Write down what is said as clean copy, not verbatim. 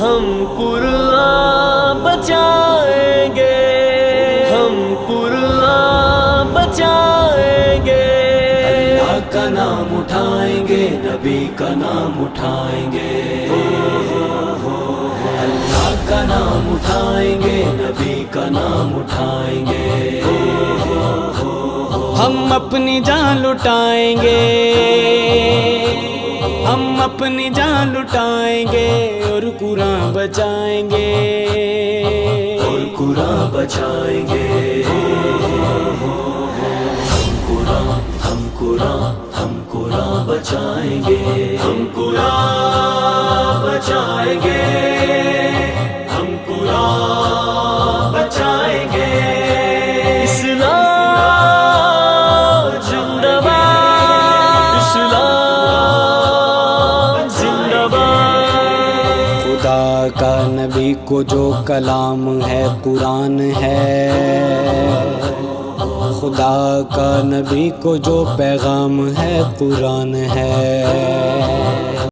ہم قرآن بچائیں گے، ہم قرآن بچائیں گے، اللہ کا نام اٹھائیں گے، نبی کا نام اٹھائیں گے، اللہ کا نام اٹھائیں گے، نبی کا نام اٹھائیں گے، ہم اپنی جان لٹائیں گے، ہم اپنی جان لٹائیں گے اور قرآن بچائیں گے، اور قرآن بچائیں گے، ہم قرآن ہم قرآن ہم قرآن بچائیں گے، ہم قرآن بچائیں گے، ہم قرآن بچائیں گے، اسلام زندہ باد، اسلام زندہ باد۔ خدا کا نبی کو جو کلام ہے قرآن ہے، خدا کا نبی کو جو پیغام ہے قرآن ہے،